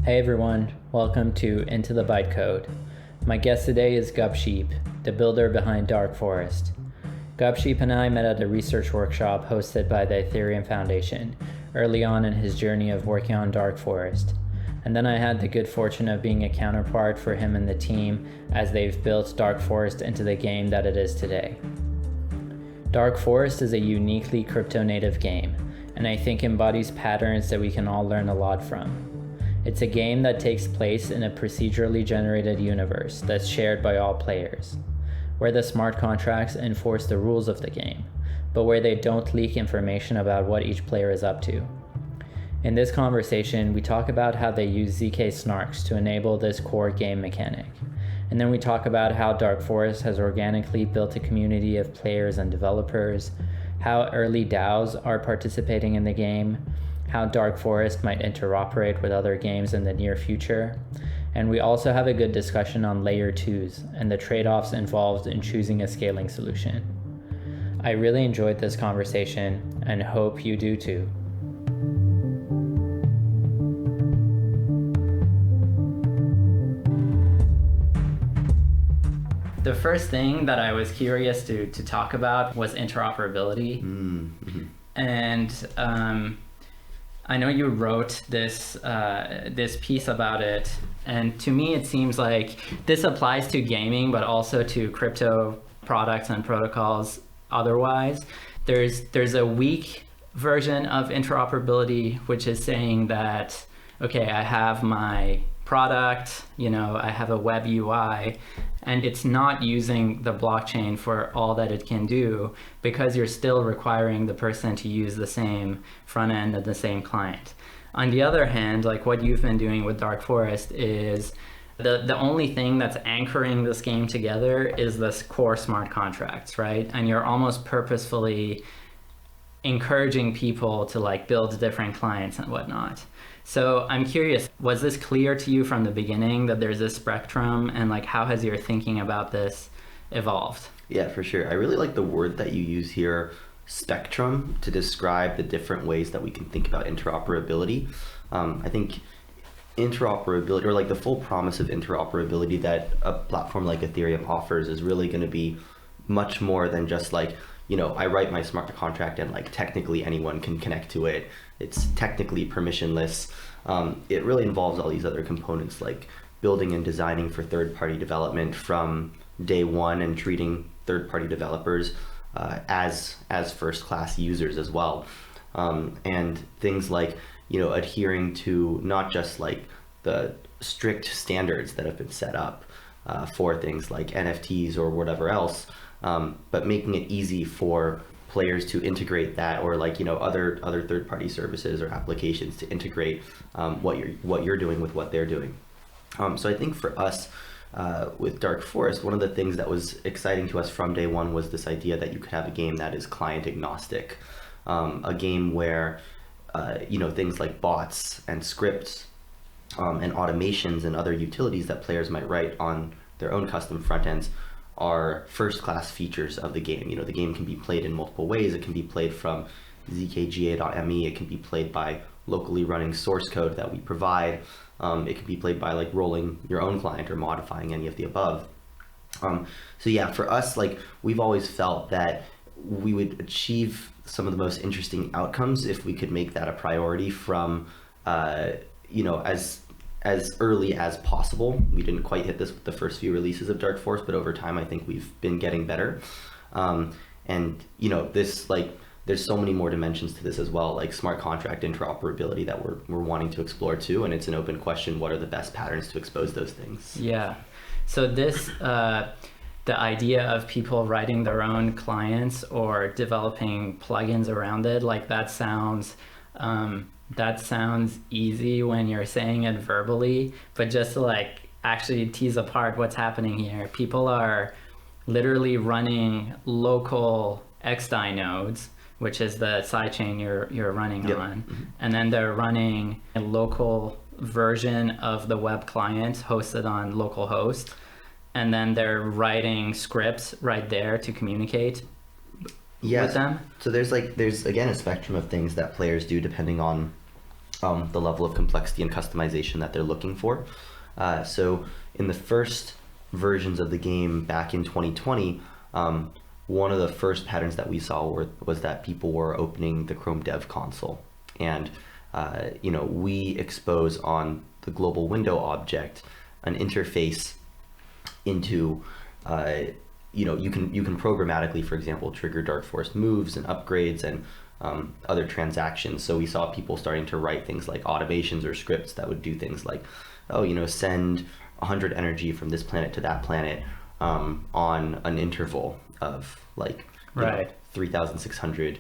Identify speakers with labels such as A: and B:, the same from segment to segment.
A: Hey everyone, welcome to Into the Bytecode. My guest today is Gubsheep, the builder behind Dark Forest. Gubsheep and I met at a research workshop hosted by the Ethereum Foundation early on in his journey of working on Dark Forest. And then I had the good fortune of being a counterpart for him and the team as they've built Dark Forest into the game that it is today. Dark Forest is a uniquely crypto-native game, and I think embodies patterns that we can all learn a lot from. It's a game that takes place in a procedurally generated universe that's shared by all players, where the smart contracts enforce the rules of the game, but where they don't leak information about what each player is up to. In this conversation, we talk about how they use ZK SNARKs to enable this core game mechanic. And then we talk about how Dark Forest has organically built a community of players and developers, how early DAOs are participating in the game, how Dark Forest might interoperate with other games in the near future. And we also have a good discussion on layer 2s and the trade-offs involved in choosing a scaling solution. I really enjoyed this conversation and hope you do too. The first thing that I was curious to talk about was interoperability. Mm-hmm. And I know you wrote this piece about it, and to me it seems like this applies to gaming, but also to crypto products and protocols otherwise. There's a weak version of interoperability, which is saying that, okay, I have my product, I have a web UI, and it's not using the blockchain for all that it can do because you're still requiring the person to use the same front end and the same client. On the other hand, like what you've been doing with Dark Forest is the only thing that's anchoring this game together is this core smart contracts, right? And you're almost purposefully encouraging people to like build different clients and whatnot. So I'm curious, was this clear to you from the beginning that there's this spectrum, and like how has your thinking about this evolved?
B: Yeah, for sure. I really like the word that you use here, spectrum, to describe the different ways that we can think about interoperability. I think interoperability, or like the full promise of interoperability that a platform like Ethereum offers, is really going to be much more than just like, I write my smart contract and like technically anyone can connect to it. It's technically permissionless. It really involves all these other components like building and designing for third-party development from day one and treating third-party developers as first-class users as well. And things like, adhering to not just like the strict standards that have been set up for things like NFTs or whatever else, but making it easy for players to integrate that, or like other third-party services or applications to integrate what you're doing with what they're doing. So I think for us with Dark Forest, one of the things that was exciting to us from day one was this idea that you could have a game that is client agnostic, a game where things like bots and scripts and automations and other utilities that players might write on their own custom front ends are first-class features of the game. The game can be played in multiple ways. It can be played from zkga.me. It can be played by locally running source code that we provide. It can be played by like rolling your own client or modifying any of the above. So yeah, for us, like we've always felt that we would achieve some of the most interesting outcomes if we could make that a priority from, as early as possible. We didn't quite hit this with the first few releases of Dark Forest, but over time I think we've been getting better. And this, like, there's so many more dimensions to this as well, like smart contract interoperability that we're wanting to explore too, and it's an open question, what are the best patterns to expose those things?
A: Yeah, so this the idea of people writing their own clients or developing plugins around it, like that sounds easy when you're saying it verbally, but just to like actually tease apart what's happening here, people are literally running local XDAI nodes, which is the sidechain you're running on, and then they're running a local version of the web client hosted on localhost, and then they're writing scripts right there to communicate with them.
B: So there's again a spectrum of things that players do depending on the level of complexity and customization that they're looking for. So in the first versions of the game back in 2020, one of the first patterns that we saw was that people were opening the Chrome Dev Console, and we expose on the global window object an interface into you can programmatically, for example, trigger Dark Forest moves and upgrades and other transactions. So we saw people starting to write things like automations or scripts that would do things like, send 100 energy from this planet to that planet on an interval of 3,600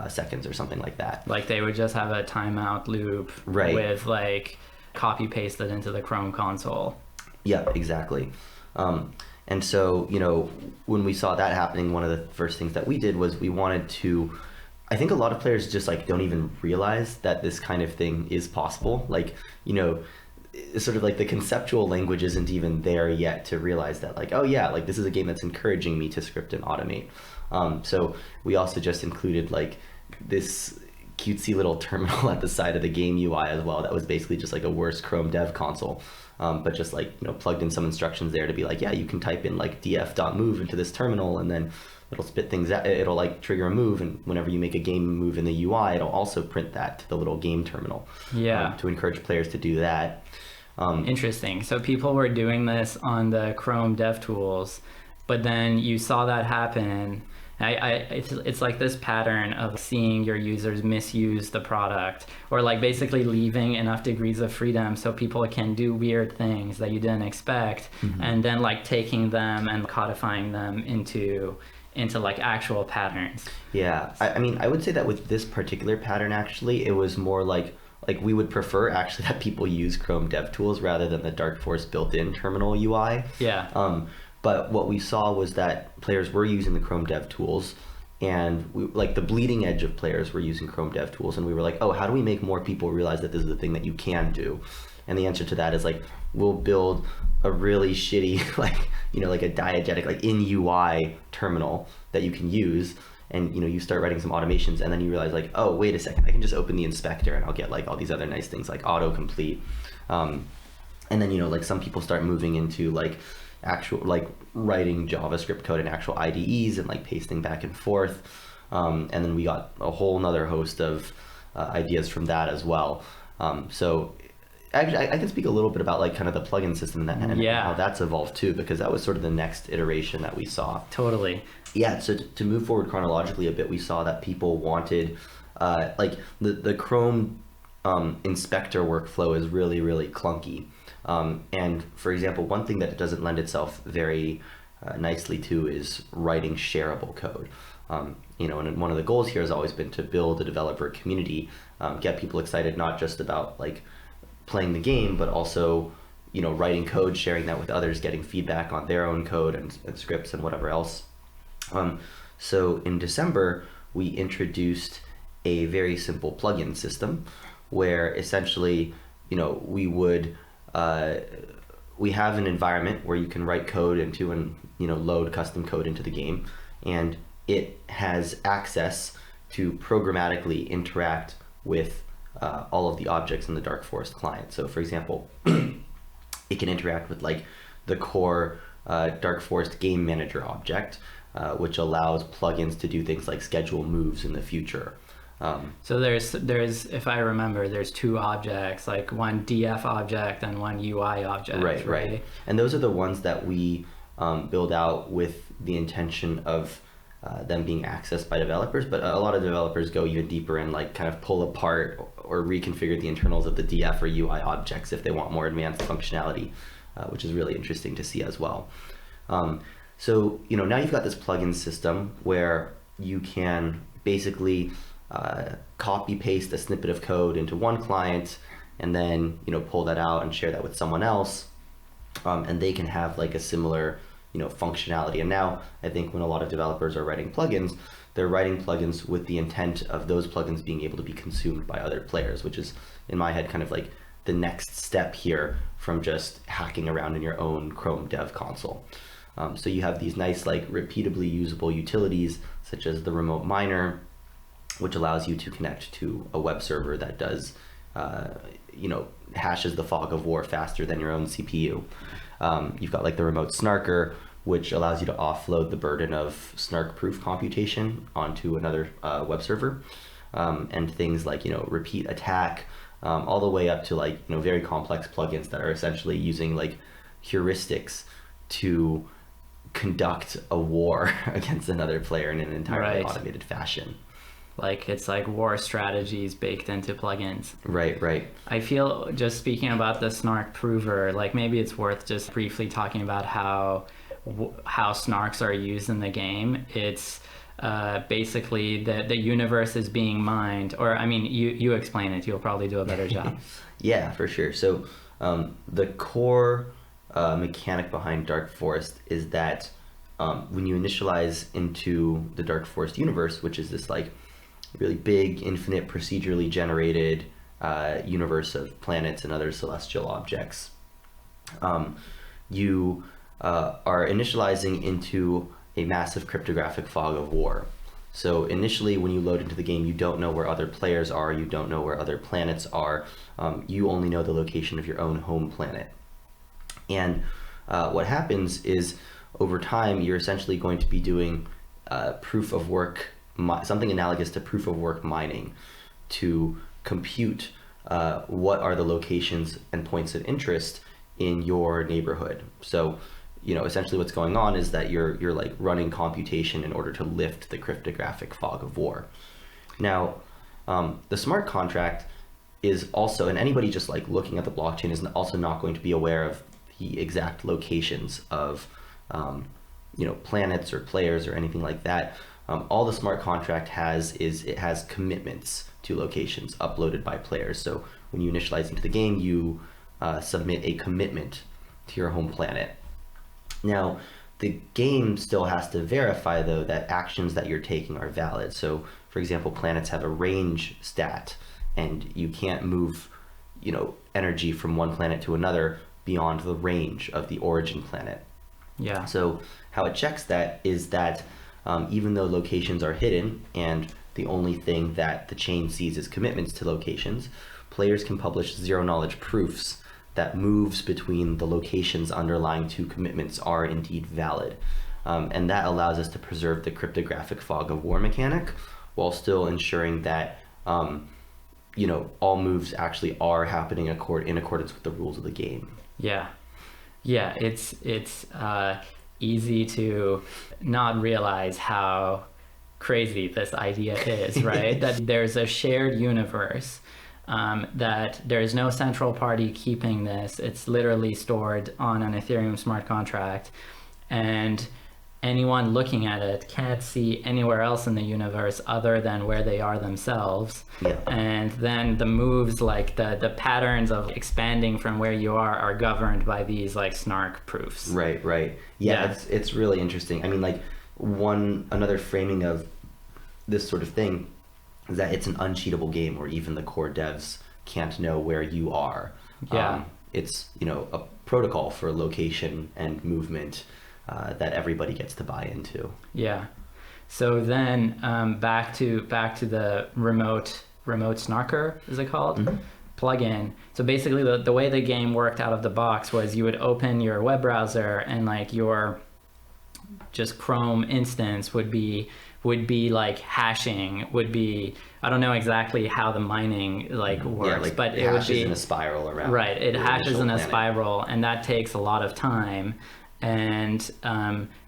B: seconds or something like that.
A: Like they would just have a timeout loop with like copy pasted into the Chrome console.
B: Yeah, exactly. And so, when we saw that happening, one of the first things that we did was we wanted to, I think a lot of players just don't even realize that this kind of thing is possible. Sort of the conceptual language isn't even there yet to realize that this is a game that's encouraging me to script and automate. So we also just included this cutesy little terminal at the side of the game UI as well. That was basically just a worse Chrome Dev Console. But just plugged in some instructions there to be you can type in df.move into this terminal, and then it'll spit things out. It'll trigger a move, and whenever you make a game move in the UI, it'll also print that to the little game terminal. To encourage players to do that.
A: Interesting. So people were doing this on the Chrome DevTools, but then you saw that happen. It's like this pattern of seeing your users misuse the product, or basically leaving enough degrees of freedom so people can do weird things that you didn't expect, and then taking them and codifying them into actual patterns.
B: Yeah, I would say that with this particular pattern, actually, it was more like we would prefer actually that people use Chrome DevTools rather than the Dark Forest built-in terminal UI.
A: Yeah.
B: But what we saw was that players were using the Chrome DevTools, and the bleeding edge of players were using Chrome DevTools, and we were how do we make more people realize that this is a thing that you can do? And the answer to that is we'll build a really shitty a diegetic in UI terminal that you can use, and you start writing some automations, and then you realize oh, wait a second, I can just open the inspector and I'll get all these other nice things like autocomplete, and then some people start moving into actual writing JavaScript code in actual IDEs and pasting back and forth, and then we got a whole nother host of ideas from that as well. So actually I can speak a little bit about kind of the plugin system and how that's evolved too, because that was sort of the next iteration that we saw.
A: Totally.
B: Yeah, so to move forward chronologically a bit, we saw that people wanted the Chrome inspector workflow is really, really clunky. And for example, one thing that it doesn't lend itself very nicely to is writing shareable code. And one of the goals here has always been to build a developer community, get people excited not just about playing the game, but also writing code, sharing that with others, getting feedback on their own code and scripts and whatever else. So in December, we introduced a very simple plugin system where essentially we have an environment where you can write code into and load custom code into the game, and it has access to programmatically interact with all of the objects in the Dark Forest client. So for example, it can interact with the core Dark Forest game manager object, which allows plugins to do things like schedule moves in the future.
A: So there's if I remember, there's two objects, one DF object and one UI object.
B: Right. And those are the ones that we build out with the intention of them being accessed by developers, but a lot of developers go even deeper and kind of pull apart or reconfigure the internals of the DF or UI objects if they want more advanced functionality, which is really interesting to see as well. So now you've got this plugin system where you can basically copy paste a snippet of code into one client, and then pull that out and share that with someone else, and they can have a similar functionality. And now I think when a lot of developers are writing plugins, they're writing plugins with the intent of those plugins being able to be consumed by other players, which is in my head kind of the next step here from just hacking around in your own Chrome Dev Console. So you have these nice repeatably usable utilities such as the remote miner, which allows you to connect to a web server that does hashes the fog of war faster than your own CPU. You've got like the remote snarker, which allows you to offload the burden of snark-proof computation onto another web server, and things like repeat attack, all the way up to like very complex plugins that are essentially using like heuristics to conduct a war against another player in an entirely automated fashion.
A: Like it's like war strategies baked into plugins.
B: Right.
A: I feel, just speaking about the snark prover, like maybe it's worth just briefly talking about how snarks are used in the game. It's basically the universe is being mined, or I mean, you explain it. You'll probably do a better job.
B: Yeah, for sure. So the core mechanic behind Dark Forest is that when you initialize into the Dark Forest universe, which is this like really big, infinite, procedurally generated universe of planets and other celestial objects, you are initializing into a massive cryptographic fog of war. So initially, when you load into the game, you don't know where other players are, you don't know where other planets are, you only know the location of your own home planet. And what happens is, over time, you're essentially going to be doing proof of work, something analogous to proof of work mining, to compute what are the locations and points of interest in your neighborhood. So, essentially what's going on is that you're like running computation in order to lift the cryptographic fog of war. Now, the smart contract is also, and anybody just like looking at the blockchain is also not going to be aware of the exact locations of planets or players or anything like that. All the smart contract has is it has commitments to locations uploaded by players. So when you initialize into the game, you submit a commitment to your home planet. Now, the game still has to verify, though, that actions that you're taking are valid. So, for example, planets have a range stat, and you can't move, energy from one planet to another beyond the range of the origin planet.
A: Yeah.
B: So how it checks that is that even though locations are hidden and the only thing that the chain sees is commitments to locations, players can publish zero-knowledge proofs that moves between the locations underlying two commitments are indeed valid. And that allows us to preserve the cryptographic fog of war mechanic while still ensuring that all moves actually are happening in accordance with the rules of the game.
A: Yeah, it's easy to not realize how crazy this idea is, right? That there's a shared universe, that there's no central party keeping this. It's literally stored on an Ethereum smart contract, and anyone looking at it can't see anywhere else in the universe other than where they are themselves.
B: Yeah.
A: And then the moves, like the patterns of expanding from where you are governed by these like snark proofs.
B: Right. Yeah. It's really interesting. I mean, like another framing of this sort of thing is that it's an uncheatable game where even the core devs can't know where you are.
A: Yeah.
B: It's, a protocol for location and movement that everybody gets to buy into.
A: Yeah. So then back to the remote snarker, is it called? Mm-hmm. Plugin. So basically the way the game worked out of the box was you would open your web browser and like your just Chrome instance would be like hashing, I don't know exactly how the mining like works, but it would be
B: in a spiral around.
A: Right. It hashes in a spiral, and that takes a lot of time. And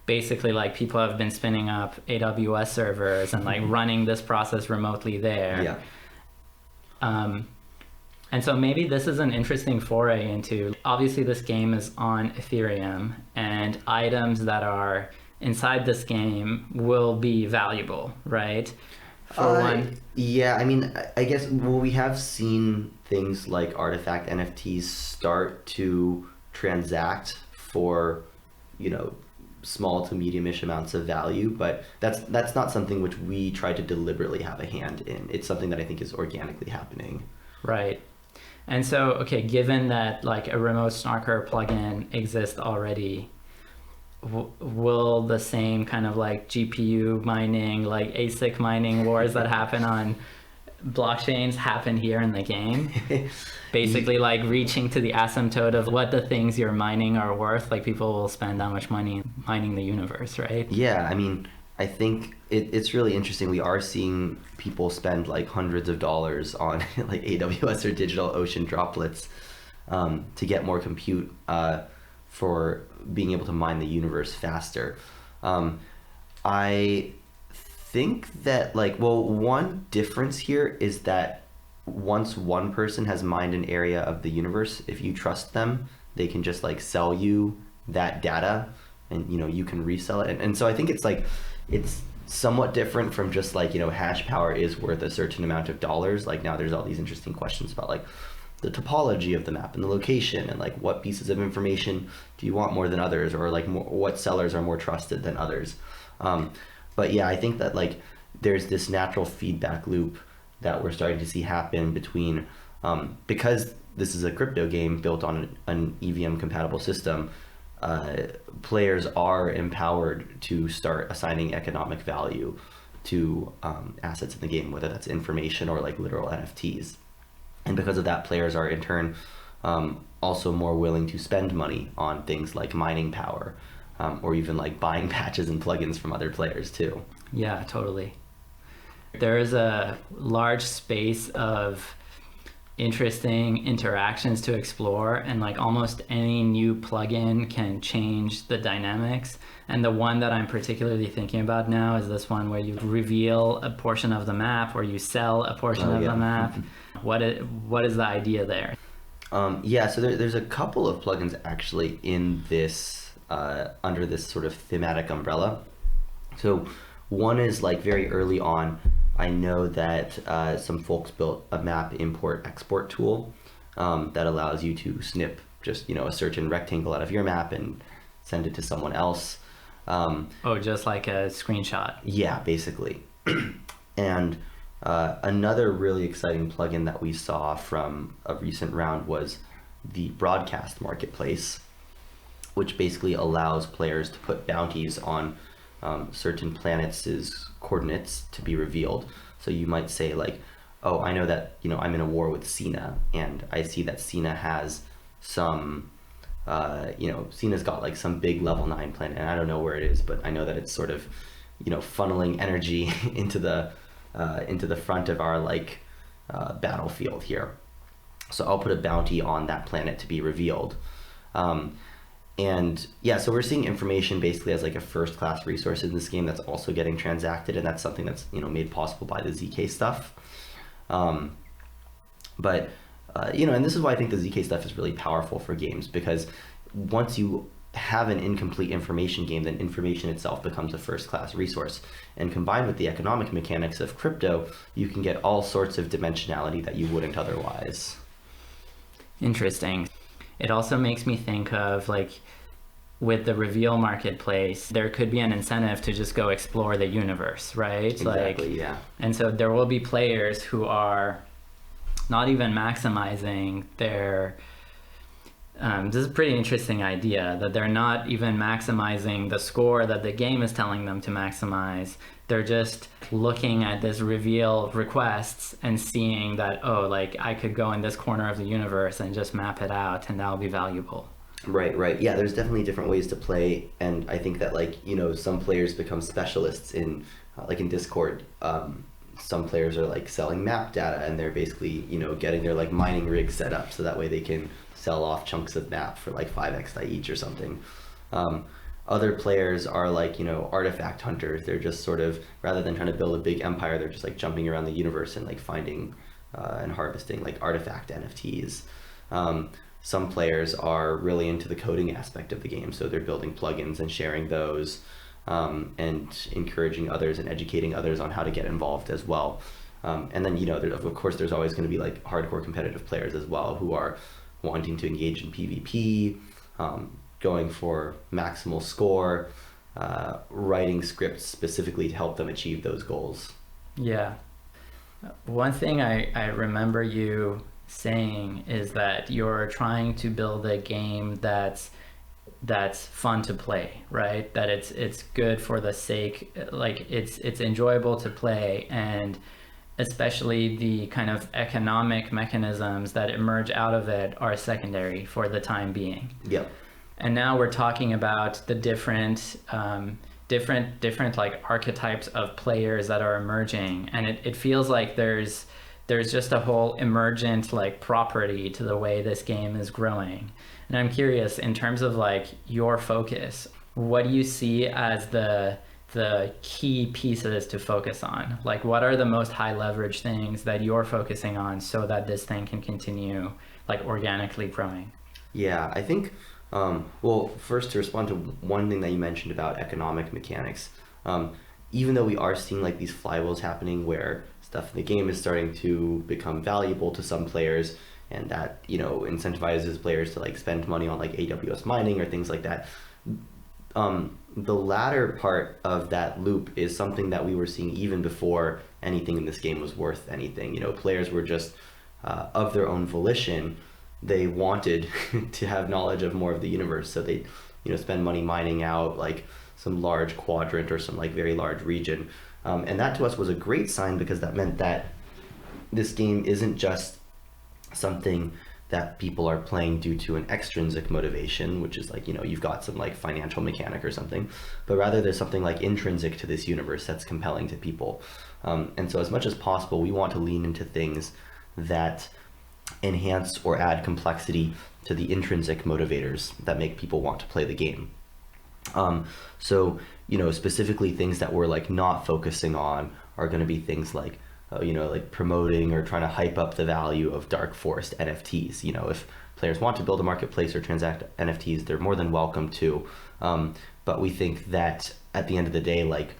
A: basically, like, people have been spinning up AWS servers and like running this process remotely there.
B: Yeah.
A: And so maybe this is an interesting foray into, obviously this game is on Ethereum, and items that are inside this game will be valuable, right? For one.
B: Yeah, I mean, I guess, well, we have seen things like artifact NFTs start to transact for, small to medium-ish amounts of value, but that's not something which we try to deliberately have a hand in. It's something that I think is organically happening.
A: Right. And so, okay, given that like a remote snarker plugin exists already, will the same kind of like GPU mining, like ASIC mining wars that happen on blockchains happen here in the game. Basically, like reaching to the asymptote of what the things you're mining are worth. Like people will spend that much money mining the universe, right?
B: Yeah, I mean, I think it's really interesting. We are seeing people spend like hundreds of dollars on like AWS or DigitalOcean droplets to get more compute for being able to mine the universe faster. I think that like, well, one difference here is that once one person has mined an area of the universe, if you trust them, they can just like sell you that data, and you know, you can resell it. And so I think it's like, it's somewhat different from just like, you know, hash power is worth a certain amount of dollars. Like now there's all these interesting questions about like the topology of the map and the location, and like what pieces of information do you want more than others, or like what sellers are more trusted than others. But yeah, I think that like there's this natural feedback loop that we're starting to see happen between, because this is a crypto game built on an EVM compatible system, players are empowered to start assigning economic value to assets in the game, whether that's information or like literal NFTs. And because of that, players are in turn also more willing to spend money on things like mining power, or even like buying patches and plugins from other players too.
A: Yeah, totally. There is a large space of interesting interactions to explore, and like almost any new plugin can change the dynamics. And the one that I'm particularly thinking about now is this one where you reveal a portion of the map or you sell a portion of the map. What is the idea there?
B: Yeah, so there's a couple of plugins actually in this under this sort of thematic umbrella. So one is like very early on, I know that some folks built a map import export tool that allows you to snip just, you know, a certain rectangle out of your map and send it to someone else.
A: Just like a screenshot.
B: Yeah, basically. And another really exciting plugin that we saw from a recent round was the broadcast marketplace, which basically allows players to put bounties on certain planets' coordinates to be revealed. So you might say like, oh, I know that, you know, I'm in a war with Cena, and I see that Cena has some, you know, Cena's got like some big level 9 planet, and I don't know where it is, but I know that it's sort of, you know, funneling energy into the front of our like battlefield here. So I'll put a bounty on that planet to be revealed. And yeah, so we're seeing information basically as like a first class resource in this game that's also getting transacted, and that's something that's, you know, made possible by the ZK stuff. But you know, and this is why I think the ZK stuff is really powerful for games, because once you have an incomplete information game, then information itself becomes a first class resource. And combined with the economic mechanics of crypto, you can get all sorts of dimensionality that you wouldn't otherwise.
A: Interesting. It also makes me think of like with the reveal marketplace, there could be an incentive to just go explore the universe, right?
B: Exactly,
A: like,
B: yeah.
A: And so there will be players who are not even maximizing their this is a pretty interesting idea, that they're not even maximizing the score that the game is telling them to maximize. They're just looking at this reveal requests and seeing that, oh, like I could go in this corner of the universe and just map it out, and that'll be valuable.
B: Right. Yeah, there's definitely different ways to play, and I think that like, you know, some players become specialists in like in Discord. Some players are like selling map data, and they're basically, you know, getting their like mining rig set up so that way they can sell off chunks of map for like 5x each or something. Other players are like, you know, artifact hunters. They're just sort of, rather than trying to build a big empire, they're just like jumping around the universe and like finding and harvesting like artifact NFTs. Some players are really into the coding aspect of the game, so they're building plugins and sharing those, and encouraging others and educating others on how to get involved as well. And then, you know, of course, there's always going to be like hardcore competitive players as well who are wanting to engage in PvP, going for maximal score, writing scripts specifically to help them achieve those goals.
A: Yeah. One thing I remember you saying is that you're trying to build a game that's fun to play, right? That it's good for the sake, like it's enjoyable to play, and especially the kind of economic mechanisms that emerge out of it, are secondary for the time being.
B: Yep.
A: And now we're talking about the different like archetypes of players that are emerging, and it feels like there's just a whole emergent like property to the way this game is growing. And I'm curious, in terms of like your focus, what do you see as the key pieces to focus on? Like, what are the most high leverage things that you're focusing on so that this thing can continue like organically growing?
B: Yeah, I think, well, first to respond to one thing that you mentioned about economic mechanics, even though we are seeing like these flywheels happening where stuff in the game is starting to become valuable to some players, and that, you know, incentivizes players to like spend money on like AWS mining or things like that. The latter part of that loop is something that we were seeing even before anything in this game was worth anything. You know, players were just, of their own volition, they wanted to have knowledge of more of the universe. So they, you know, spend money mining out like some large quadrant or some like very large region. And that to us was a great sign, because that meant that this game isn't just something that people are playing due to an extrinsic motivation, which is like, you know, you've got some like financial mechanic or something, but rather there's something like intrinsic to this universe that's compelling to people. And so as much as possible, we want to lean into things that enhance or add complexity to the intrinsic motivators that make people want to play the game. So, you know, specifically things that we're like not focusing on are going to be things like, you know, like promoting or trying to hype up the value of Dark Forest NFTs. You know, if players want to build a marketplace or transact NFTs, they're more than welcome to. But we think that at the end of the day, like,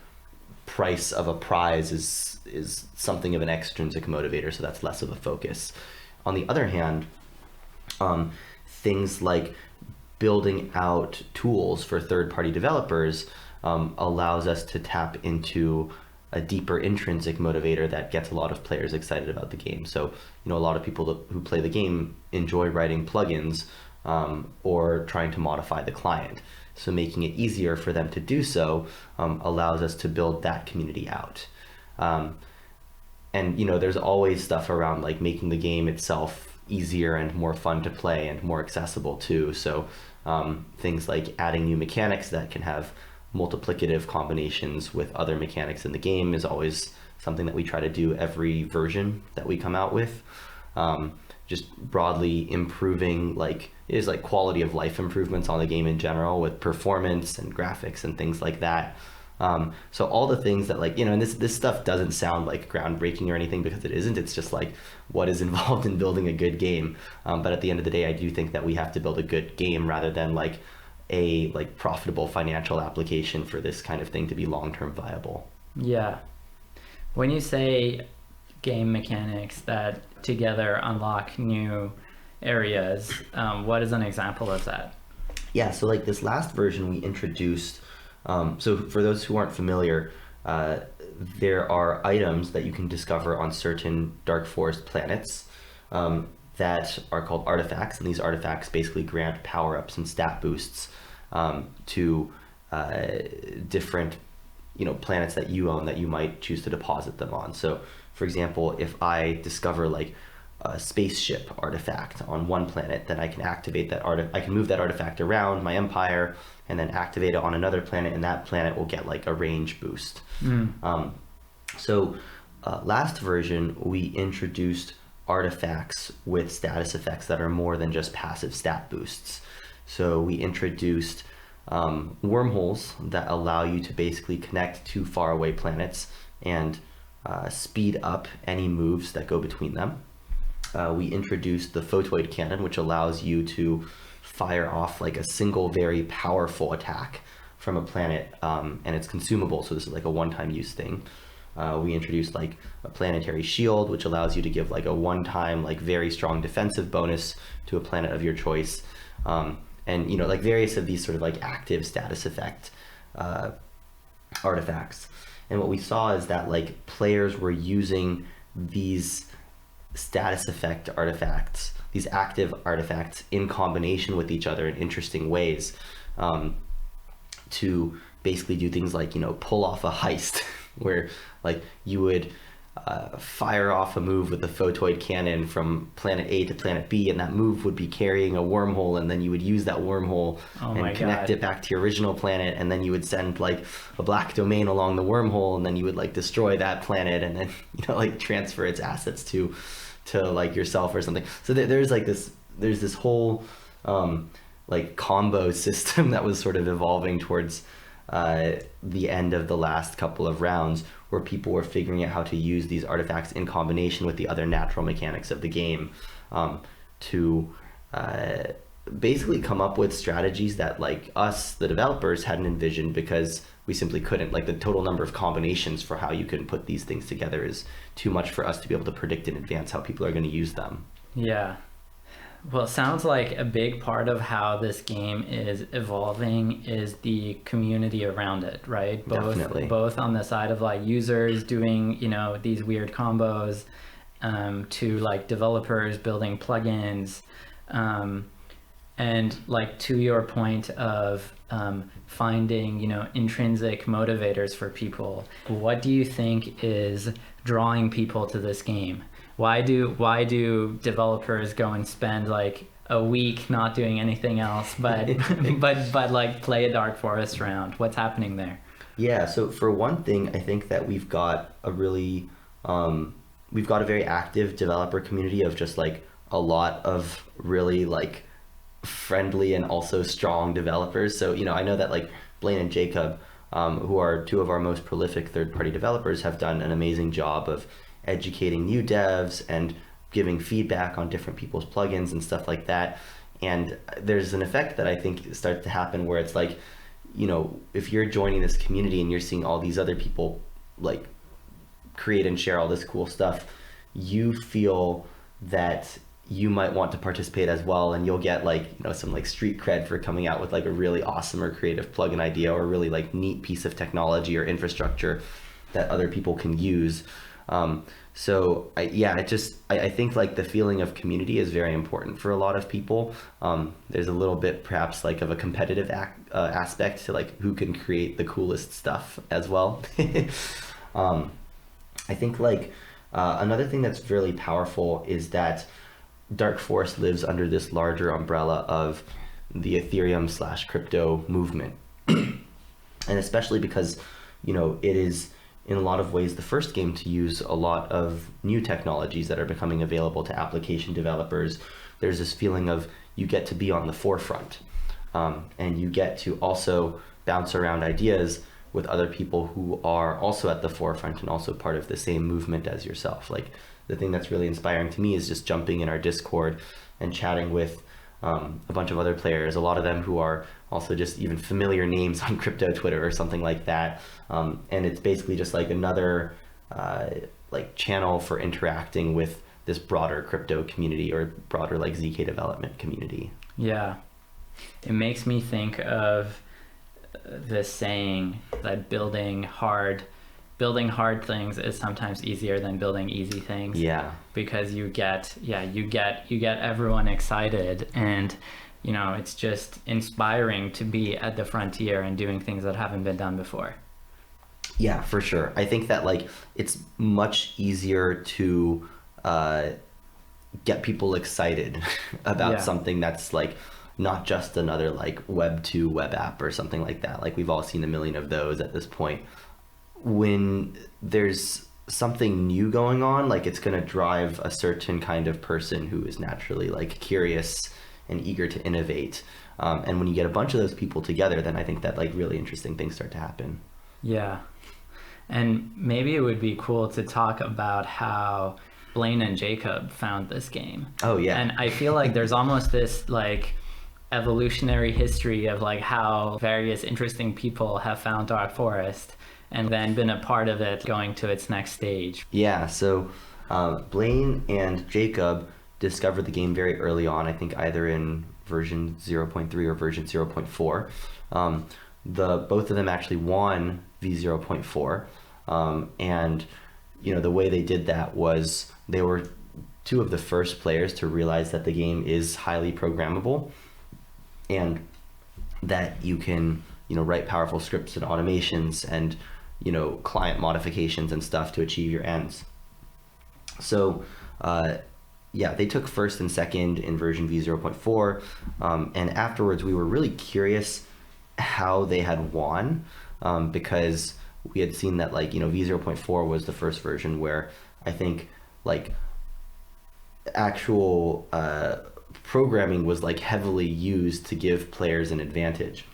B: price of a prize is something of an extrinsic motivator, so that's less of a focus. On the other hand, things like building out tools for third-party developers allows us to tap into a deeper intrinsic motivator that gets a lot of players excited about the game. So, you know, a lot of people who play the game enjoy writing plugins or trying to modify the client. So making it easier for them to do so allows us to build that community out. And, you know, there's always stuff around like making the game itself easier and more fun to play and more accessible too. So things like adding new mechanics that can have multiplicative combinations with other mechanics in the game is always something that we try to do every version that we come out with. Just broadly improving like quality of life improvements on the game in general, with performance and graphics and things like that. So all the things that, like, you know, and this stuff doesn't sound like groundbreaking or anything, because it isn't. It's just like what is involved in building a good game. But at the end of the day, I do think that we have to build a good game rather than like a profitable financial application for this kind of thing to be long-term viable.
A: Yeah. When you say game mechanics that together unlock new areas, what is an example of that?
B: Yeah, so like this last version we introduced, so for those who aren't familiar, there are items that you can discover on certain Dark Forest planets that are called artifacts, and these artifacts basically grant power-ups and stat boosts to different, you know, planets that you own that you might choose to deposit them on. So, for example, if I discover like a spaceship artifact on one planet, then I can activate that I can move that artifact around my empire and then activate it on another planet, and that planet will get like a range boost. So last version we introduced artifacts with status effects that are more than just passive stat boosts. So we introduced wormholes that allow you to basically connect to faraway planets and speed up any moves that go between them. We introduced the photoid cannon, which allows you to fire off like a single very powerful attack from a planet, and it's consumable, so this is like a one-time use thing. We introduced like a planetary shield, which allows you to give like a one-time like very strong defensive bonus to a planet of your choice, and, you know, like various of these sort of like active status effect artifacts. And what we saw is that like players were using these status effect artifacts, these active artifacts, in combination with each other in interesting ways, to basically do things like, you know, pull off a heist where like you would fire off a move with a photoid cannon from planet A to planet B, and that move would be carrying a wormhole, and then you would use that wormhole and connect it back to your original planet, and then you would send like a black domain along the wormhole, and then you would like destroy that planet, and then like transfer its assets to like yourself or something. So there's this whole like combo system that was sort of evolving towards the end of the last couple of rounds, where people were figuring out how to use these artifacts in combination with the other natural mechanics of the game to basically come up with strategies that like us, the developers, hadn't envisioned, because we simply couldn't. Like the total number of combinations for how you can put these things together is too much for us to be able to predict in advance how people are going to use them.
A: Yeah. Well, it sounds like a big part of how this game is evolving is the community around it, right?
B: Definitely.
A: Both on the side of like users doing, these weird combos, to like developers building plugins, and like to your point of finding, intrinsic motivators for people. What do you think is drawing people to this game? Why do developers go and spend like a week not doing anything else but but like play a Dark Forest round? What's happening there?
B: Yeah, so for one thing, I think that we've got a very active developer community of just like a lot of really like friendly and also strong developers. So I know that like Blaine and Jacob, who are two of our most prolific third-party developers, have done an amazing job of educating new devs and giving feedback on different people's plugins and stuff like that. And there's an effect that I think starts to happen where it's like, if you're joining this community and you're seeing all these other people like create and share all this cool stuff, you feel that you might want to participate as well, and you'll get like some like street cred for coming out with like a really awesome or creative plugin idea or a really like neat piece of technology or infrastructure that other people can use. So I think like the feeling of community is very important for a lot of people. There's a little bit perhaps like of a competitive aspect to like who can create the coolest stuff as well. I think like another thing that's really powerful is that Dark Forest lives under this larger umbrella of the Ethereum/crypto movement. And especially because, it is in a lot of ways the first game to use a lot of new technologies that are becoming available to application developers. There's this feeling of you get to be on the forefront, and you get to also bounce around ideas with other people who are also at the forefront and also part of the same movement as yourself. Like the thing that's really inspiring to me is just jumping in our Discord and chatting with a bunch of other players, a lot of them who are also just even familiar names on crypto Twitter or something like that. And it's basically just like another like channel for interacting with this broader crypto community or broader like ZK development community.
A: Yeah. It makes me think of this saying that building hard things is sometimes easier than building easy things.
B: Yeah.
A: Because you get everyone excited, and it's just inspiring to be at the frontier and doing things that haven't been done before.
B: Yeah, for sure. I think that like it's much easier to get people excited about something that's like not just another like Web 2 web app or something like that. Like we've all seen a million of those at this point. When there's something new going on, like it's going to drive a certain kind of person who is naturally like curious and eager to innovate. And when you get a bunch of those people together, then I think that like really interesting things start to happen.
A: Yeah. And maybe it would be cool to talk about how Blaine and Jacob found this game.
B: Oh yeah.
A: And I feel like there's almost this like evolutionary history of like how various interesting people have found Dark Forest and then been a part of it going to its next stage.
B: Yeah, so Blaine and Jacob discovered the game very early on, I think either in version 0.3 or version 0.4. Both of them actually won v0.4, and the way they did that was they were two of the first players to realize that the game is highly programmable and that you can write powerful scripts and automations and client modifications and stuff to achieve your ends. So yeah, they took first and second in version v0.4, and afterwards we were really curious how they had won, because we had seen that like, you know, v0.4 was the first version where I think like actual programming was like heavily used to give players an advantage.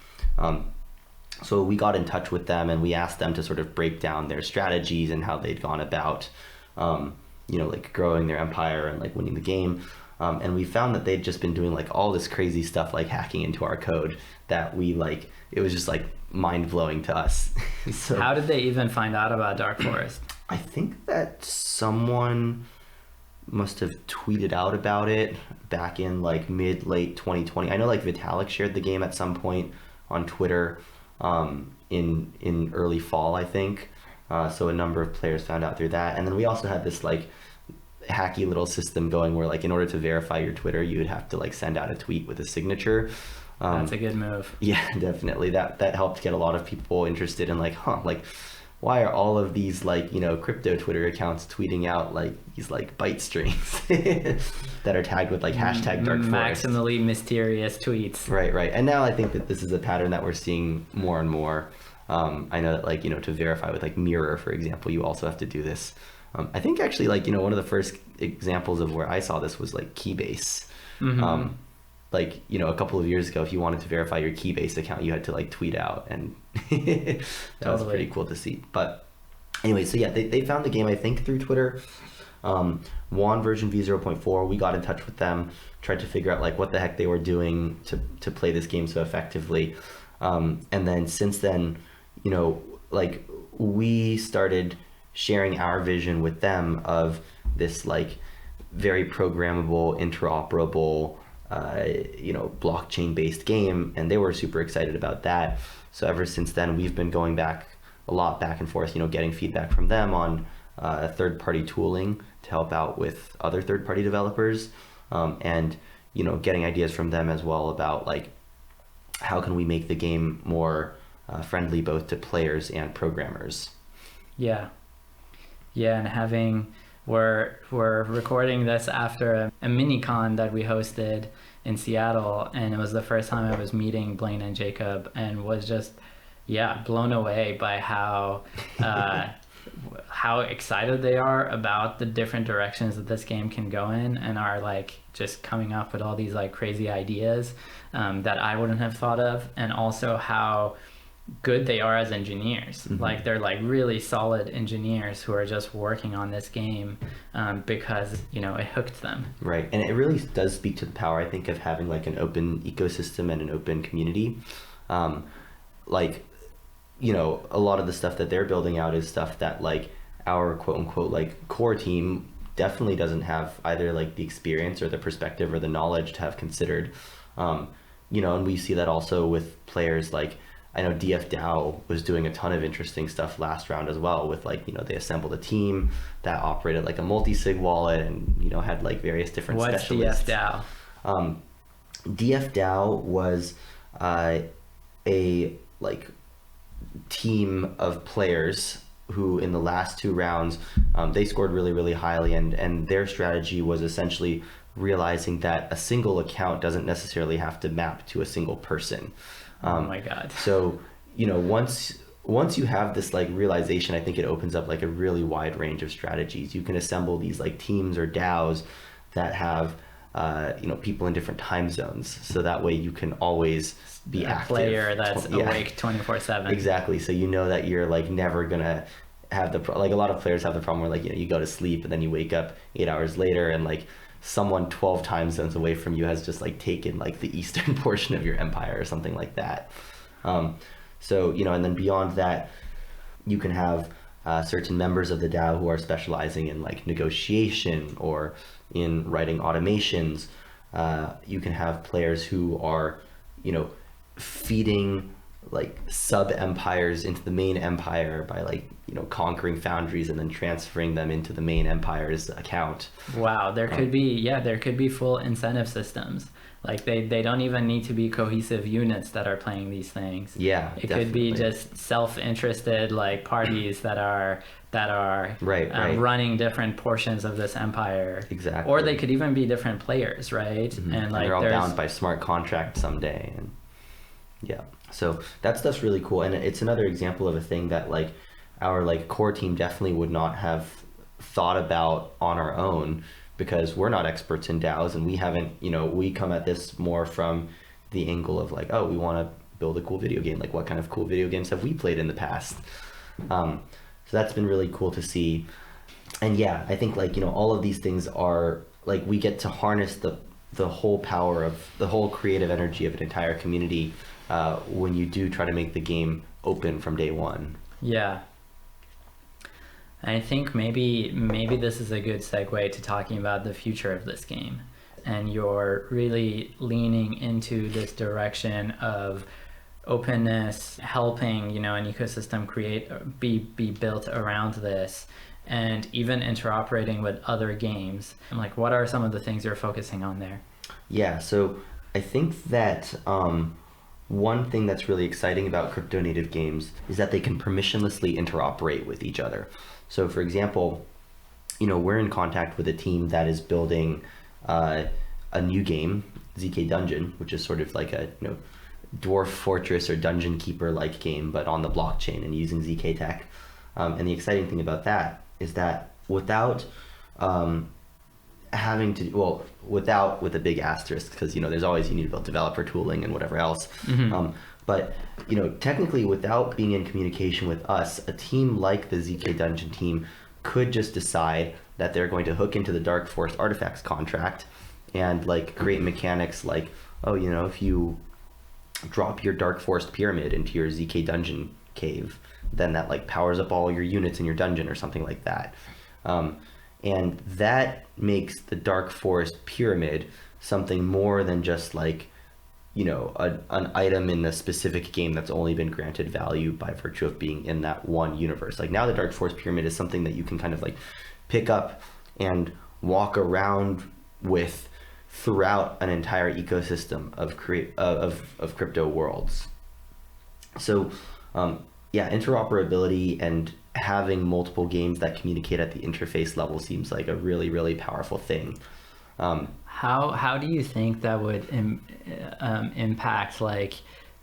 B: So we got in touch with them and we asked them to sort of break down their strategies and how they'd gone about, you know, like growing their empire and like winning the game. And we found that they'd just been doing like all this crazy stuff, like hacking into our code that we like, it was just like mind blowing to us. So
A: how did they even find out about Dark Forest?
B: I think that someone must have tweeted out about it back in like late 2020. I know like Vitalik shared the game at some point on Twitter, in early fall, I think. So a number of players found out through that. And then we also had this like hacky little system going where like in order to verify your Twitter, you would have to like send out a tweet with a signature.
A: That's a good move.
B: Yeah, definitely. That helped get a lot of people interested in like, like why are all of these like, you know, crypto Twitter accounts tweeting out like these like byte strings that are tagged with like hashtag Dark Forest.
A: Maximally mysterious tweets.
B: Right. And now I think that this is a pattern that we're seeing more and more. I know that like, you know, to verify with like Mirror, for example, you also have to do this. I think actually like, you know, one of the first examples of where I saw this was like Keybase. Like, you know, a couple of years ago, if you wanted to verify your Keybase account, you had to like tweet out, and that was pretty cool to see. But anyway, so yeah, they found the game, I think, through Twitter. Won version v0.4. We got in touch with them, tried to figure out like what the heck they were doing to play this game so effectively. And then since then, you know, like we started sharing our vision with them of this like very programmable, interoperable, you know, blockchain based game, and they were super excited about that. So ever since then, we've been going back and forth, you know, getting feedback from them on third-party tooling to help out with other third-party developers, and, you know, getting ideas from them as well about like how can we make the game more friendly both to players and programmers.
A: Yeah, and we're recording this after a mini con that we hosted in Seattle, and it was the first time I was meeting Blaine and Jacob, and was just blown away by how excited they are about the different directions that this game can go in, and are like just coming up with all these like crazy ideas that I wouldn't have thought of, and also how good they are as engineers. Like they're like really solid engineers who are just working on this game because, you know, it hooked them. Right.
B: And it really does speak to the power, I think, of having like an open ecosystem and an open community. Like, you know, a lot of the stuff that they're building out is stuff that like our quote unquote like core team definitely doesn't have either like the experience or the perspective or the knowledge to have considered. You know, and we see that also with players like, I know DF was doing a ton of interesting stuff last round as well, with like, you know, they assembled a team that operated like a multi-sig wallet and, you know, had like various different specialists.
A: What's DF
B: DF was a like team of players who in the last two rounds, they scored really, really highly, and their strategy was essentially realizing that a single account doesn't necessarily have to map to a single person.
A: Oh my God.
B: So, you know, once you have this like realization, I think it opens up like a really wide range of strategies. You can assemble these like teams or DAOs that have, you know, people in different time zones. So that way you can always be active.
A: Player that's awake 24/7.
B: Exactly. So you know that you're like never gonna have like a lot of players have the problem where like, you know, you go to sleep and then you wake up 8 hours later and like someone 12 time zones away from you has just like taken like the eastern portion of your empire or something like that. So, you know, and then beyond that, you can have certain members of the DAO who are specializing in like negotiation or in writing automations. You can have players who are, you know, feeding like sub empires into the main empire by like, conquering foundries and then transferring them into the main empire's account.
A: Wow, there could be full incentive systems. Like they don't even need to be cohesive units that are playing these things.
B: Yeah,
A: it could be just self-interested like parties that are
B: right.
A: running different portions of this empire.
B: Exactly.
A: Or they could even be different players, right?
B: Mm-hmm.
A: And like
B: they're all bound by smart contract someday. And yeah, so that stuff's really cool, and it's another example of a thing that like our like core team definitely would not have thought about on our own, because we're not experts in DAOs, and we haven't, we come at this more from the angle of like, oh, we want to build a cool video game. Like, what kind of cool video games have we played in the past? So that's been really cool to see. And yeah, I think like, all of these things are like, we get to harness the whole power of the whole creative energy of an entire community when you do try to make the game open from day one.
A: Yeah. I think maybe this is a good segue to talking about the future of this game. And you're really leaning into this direction of openness, helping, an ecosystem be built around this, and even interoperating with other games. And like, what are some of the things you're focusing on there?
B: Yeah, so I think that one thing that's really exciting about crypto native games is that they can permissionlessly interoperate with each other. So for example, we're in contact with a team that is building a new game, ZK Dungeon, which is sort of like a dwarf fortress or dungeon keeper like game, but on the blockchain and using ZK tech. And the exciting thing about that is that without having to, with a big asterisk, because there's always, you need to build developer tooling and whatever else.
A: Mm-hmm.
B: But technically, without being in communication with us, a team like the ZK Dungeon team could just decide that they're going to hook into the Dark Forest Artifacts contract and like create mechanics like, if you drop your Dark Forest pyramid into your ZK Dungeon cave, then that like powers up all your units in your dungeon or something like that. And that makes the Dark Forest pyramid something more than just like, an item in a specific game that's only been granted value by virtue of being in that one universe. Like, now the Dark Forest pyramid is something that you can kind of like pick up and walk around with throughout an entire ecosystem of crypto worlds. So interoperability and having multiple games that communicate at the interface level seems like a really, really powerful thing.
A: How do you think that would impact like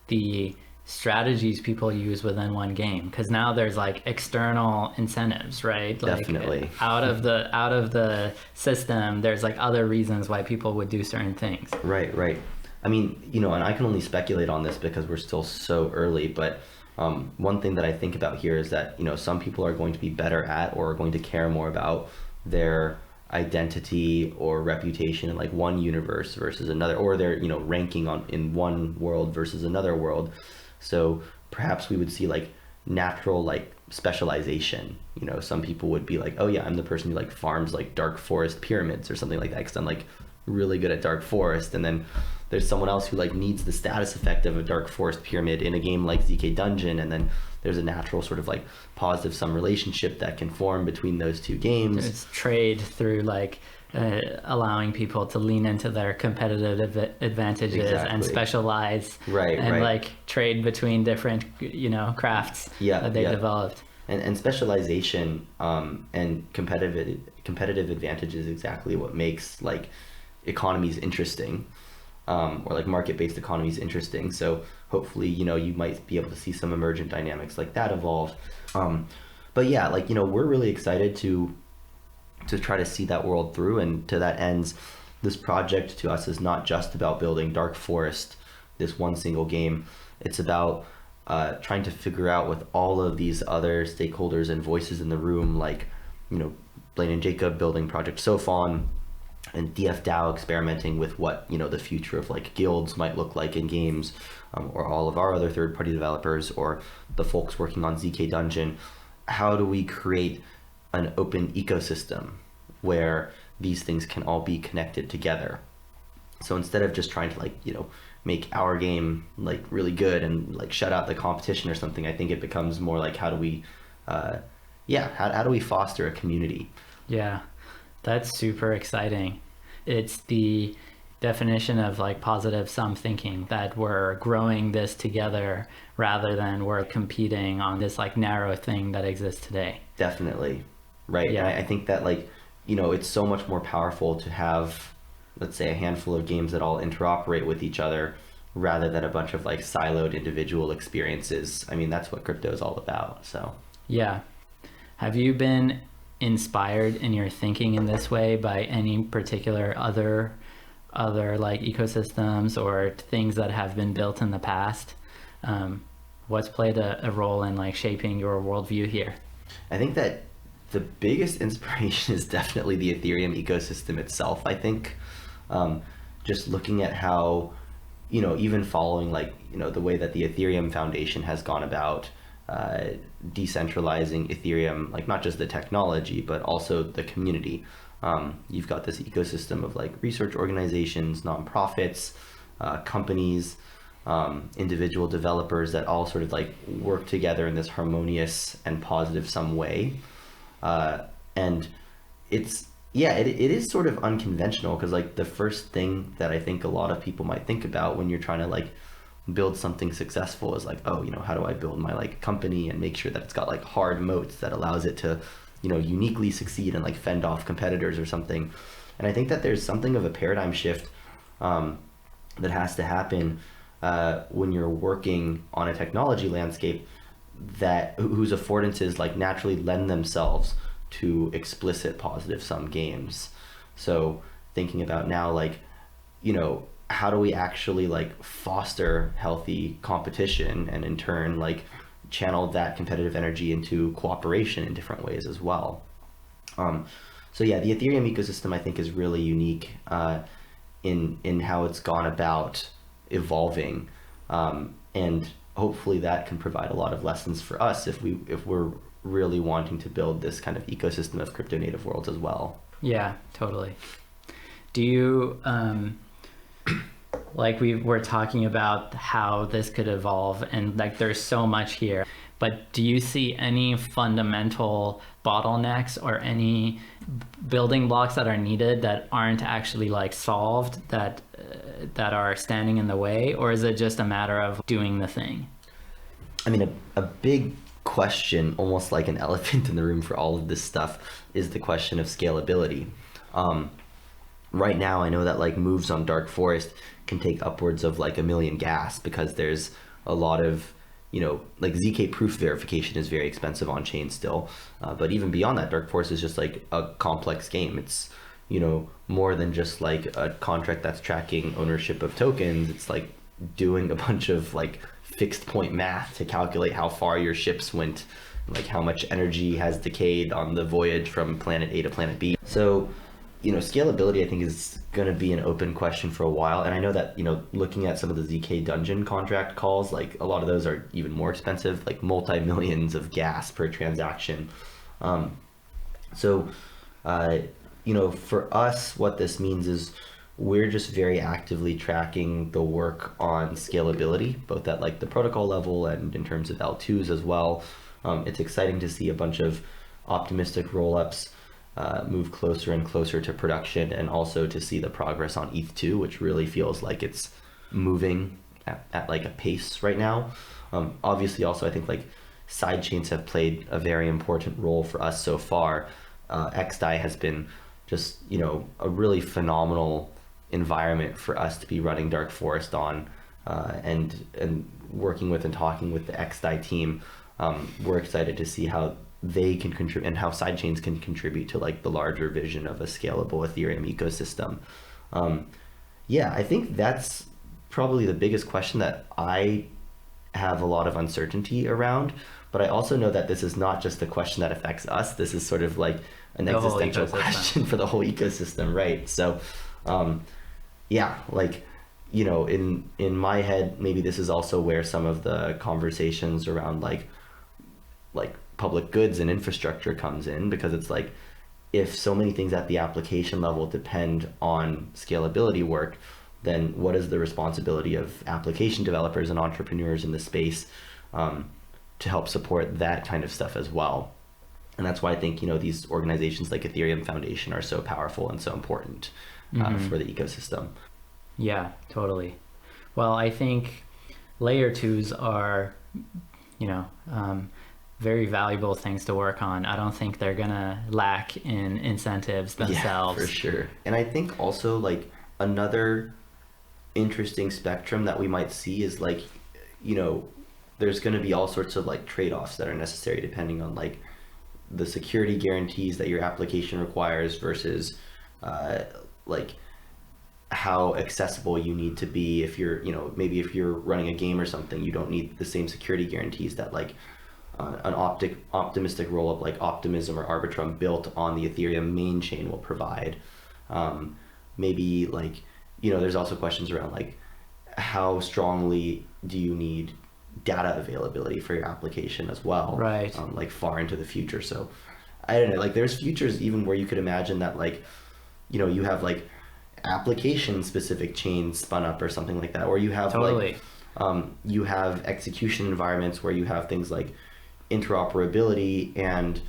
A: the strategies people use within one game? Because now there's like external incentives, right? Like,
B: definitely.
A: out of the system, there's like other reasons why people would do certain things.
B: Right. I mean, and I can only speculate on this because we're still so early, but one thing that I think about here is that, some people are going to be better at or are going to care more about their identity or reputation in like one universe versus another, or their ranking in one world versus another world. So perhaps we would see like natural like specialization. Some people would be like, oh yeah, I'm the person who like farms like Dark Forest pyramids or something like that because I'm like really good at Dark Forest. And then there's someone else who like needs the status effect of a Dark Forest pyramid in a game like ZK Dungeon, and then there's a natural sort of like positive sum relationship that can form between those two games.
A: It's trade through like allowing people to lean into their competitive advantages and specialize, and like trade between different crafts that they developed.
B: And specialization and competitive advantage is exactly what makes like economies interesting, or like market-based economies interesting. So hopefully, you might be able to see some emergent dynamics like that evolve. But yeah, like, we're really excited to try to see that world through. And to that ends, this project to us is not just about building Dark Forest, this one single game. It's about trying to figure out with all of these other stakeholders and voices in the room, like, Blaine and Jacob building Project Sophon, and DFDAO experimenting with what the future of like guilds might look like in games, or all of our other third-party developers, or the folks working on ZK Dungeon. How do we create an open ecosystem where these things can all be connected together? So instead of just trying to like, make our game like really good and like shut out the competition or something, I think it becomes more like how do we how do we foster a community?
A: Yeah, that's super exciting. It's the definition of like positive sum thinking, that we're growing this together rather than we're competing on this like narrow thing that exists today.
B: Definitely. Right.
A: Yeah.
B: And I think that like, it's so much more powerful to have, let's say, a handful of games that all interoperate with each other rather than a bunch of like siloed individual experiences. I mean, that's what crypto is all about. So
A: Yeah. Have you been inspired in your thinking in this way by any particular other like ecosystems or things that have been built in the past? What's played a role in like shaping your worldview here?
B: I think that the biggest inspiration is definitely the Ethereum ecosystem itself. I think just looking at how, even following like, the way that the Ethereum Foundation has gone about decentralizing Ethereum, like not just the technology, but also the community. You've got this ecosystem of like research organizations, nonprofits, companies, individual developers that all sort of like work together in this harmonious and positive sum way. And it is sort of unconventional, because like the first thing that I think a lot of people might think about when you're trying to like build something successful is like, oh, how do I build my like company and make sure that it's got like hard moats that allows it to, uniquely succeed and like fend off competitors or something. And I think that there's something of a paradigm shift that has to happen when you're working on a technology landscape whose affordances like naturally lend themselves to explicit positive sum games. So thinking about now, like, how do we actually like foster healthy competition and in turn like channel that competitive energy into cooperation in different ways as well. So yeah, the Ethereum ecosystem I think is really unique in how it's gone about evolving, and hopefully that can provide a lot of lessons for us if we're really wanting to build this kind of ecosystem of crypto native worlds as well.
A: Yeah, totally. Do you like we were talking about how this could evolve, and like there's so much here, but do you see any fundamental bottlenecks or any building blocks that are needed that aren't actually like solved, that are standing in the way, or is it just a matter of doing the thing?
B: I mean, a big question, almost like an elephant in the room for all of this stuff, is the question of scalability. Right now, I know that like moves on Dark Forest can take upwards of like 1 million gas, because there's a lot of, like ZK proof verification is very expensive on chain still. But even beyond that, Dark Forest is just like a complex game. It's, more than just like a contract that's tracking ownership of tokens. It's like doing a bunch of like fixed point math to calculate how far your ships went, like how much energy has decayed on the voyage from planet A to planet B. So, scalability I think is going to be an open question for a while. And I know that, looking at some of the ZK dungeon contract calls, like a lot of those are even more expensive, like multi-millions of gas per transaction. For us, what this means is we're just very actively tracking the work on scalability, both at like the protocol level and in terms of L2s as well. It's exciting to see a bunch of optimistic rollups move closer and closer to production, and also to see the progress on ETH2, which really feels like it's moving at like a pace right now. Obviously also I think like side chains have played a very important role for us so far. XDAI has been just, a really phenomenal environment for us to be running Dark Forest on, and working with and talking with the XDAI team. We're excited to see how they can contribute and how sidechains can contribute to like the larger vision of a scalable Ethereum ecosystem. I think that's probably the biggest question that I have a lot of uncertainty around, but I also know that this is not just a question that affects us. This is sort of like an existential question for the whole ecosystem, right? So in my head, maybe this is also where some of the conversations around like public goods and infrastructure comes in, because it's like, if so many things at the application level depend on scalability work, then what is the responsibility of application developers and entrepreneurs in the space to help support that kind of stuff as well? And that's why I think, these organizations like Ethereum Foundation are so powerful and so important for the ecosystem.
A: Yeah, totally. Well, I think layer twos are, very valuable things to work on. I don't think they're gonna lack in incentives themselves.
B: Yeah, for sure. And I think also like another interesting spectrum that we might see is like, there's going to be all sorts of like trade-offs that are necessary depending on like the security guarantees that your application requires versus like how accessible you need to be. If you're, maybe if you're running a game or something, you don't need the same security guarantees that like an optimistic rollup like Optimism or Arbitrum built on the Ethereum main chain will provide. Maybe like, there's also questions around like how strongly do you need data availability for your application as well,
A: right?
B: Like far into the future. So I don't know, like there's futures even where you could imagine that like, you have like application specific chains spun up or something like that, or you have
A: totally.
B: Like you have execution environments where you have things like interoperability and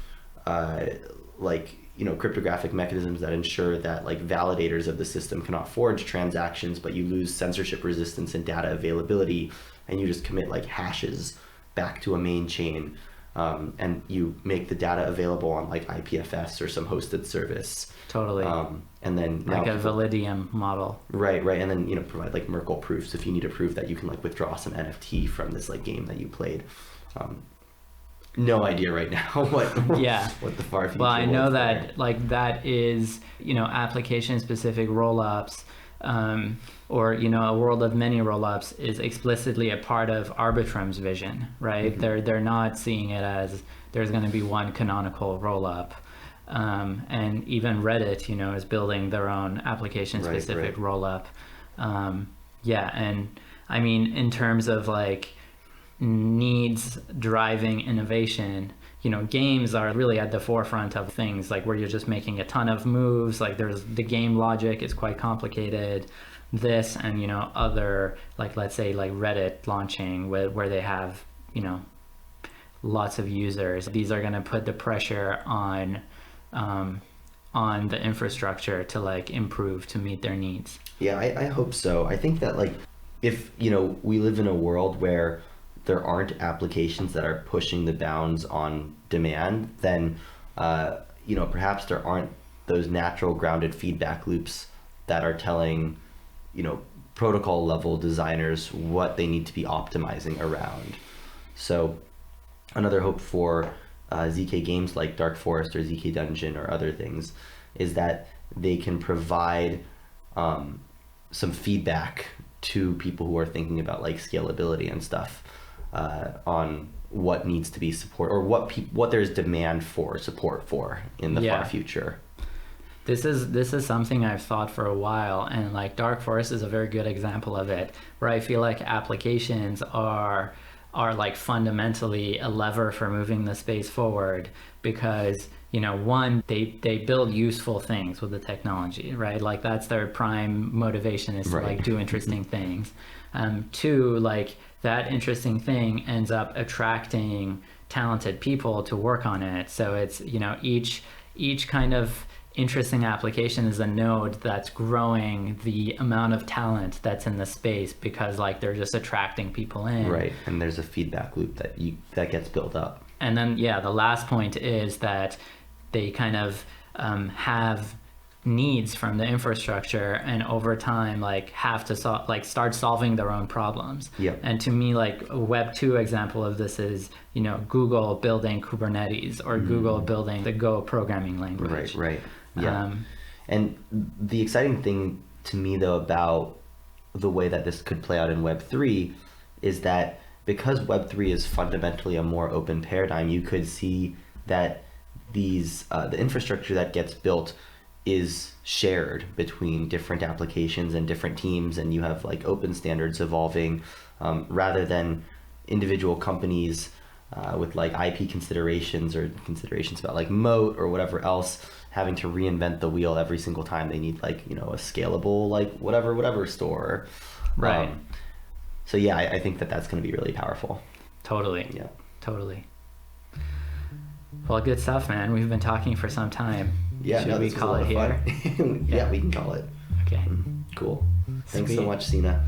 B: like cryptographic mechanisms that ensure that like validators of the system cannot forge transactions, but you lose censorship resistance and data availability, and you just commit like hashes back to a main chain, and you make the data available on like IPFS or some hosted service.
A: Totally.
B: And then
A: like a Validium model.
B: Right. And then provide like Merkle proofs if you need to prove that you can like withdraw some NFT from this like game that you played. No idea right now what the far future.
A: Well, I know that like that is application specific rollups, or a world of many rollups is explicitly a part of Arbitrum's vision, right? Mm-hmm. They're not seeing it as there's going to be one canonical rollup, and even Reddit is building their own application specific rollup. And I mean in terms of like needs driving innovation, games are really at the forefront of things like where you're just making a ton of moves, like there's the game logic is quite complicated, this and other like let's say like Reddit launching where they have lots of users. These are going to put the pressure on the infrastructure to like improve to meet their needs.
B: I hope so. I think that like if we live in a world where there aren't applications that are pushing the bounds on demand, then perhaps there aren't those natural grounded feedback loops that are telling protocol level designers what they need to be optimizing around. So another hope for ZK games like Dark Forest or ZK Dungeon or other things is that they can provide some feedback to people who are thinking about like scalability and stuff, on what needs to be support or what there's demand for support for in the far future.
A: This is something I've thought for a while, and like Dark Forest is a very good example of it, where I feel like applications are like fundamentally a lever for moving the space forward, because one, they build useful things with the technology, right? Like that's their prime motivation, is to like do interesting things. Two, like that interesting thing ends up attracting talented people to work on it. So it's each kind of interesting application is a node that's growing the amount of talent that's in the space, because like they're just attracting people in.
B: Right, and there's a feedback loop that gets built up.
A: And then the last point is that they kind of have needs from the infrastructure, and over time like have to start solving their own problems. And to me, like a Web 2 example of this is Google building Kubernetes, or Google building the Go programming language.
B: Right. And the exciting thing to me though about the way that this could play out in Web 3 is that because Web 3 is fundamentally a more open paradigm, you could see that these the infrastructure that gets built is shared between different applications and different teams, and you have like open standards evolving, rather than individual companies with like IP considerations or considerations about like moat or whatever else having to reinvent the wheel every single time they need like, you know, a scalable like whatever store.
A: Right.
B: So yeah, I think that that's going to be really powerful.
A: Totally.
B: Yeah.
A: Totally. Well, good stuff, man. We've been talking for some time.
B: Yeah.
A: Should we call it here?
B: Yeah, we can call it.
A: Okay.
B: Cool. Thanks so
A: Sweet.
B: much, Sina.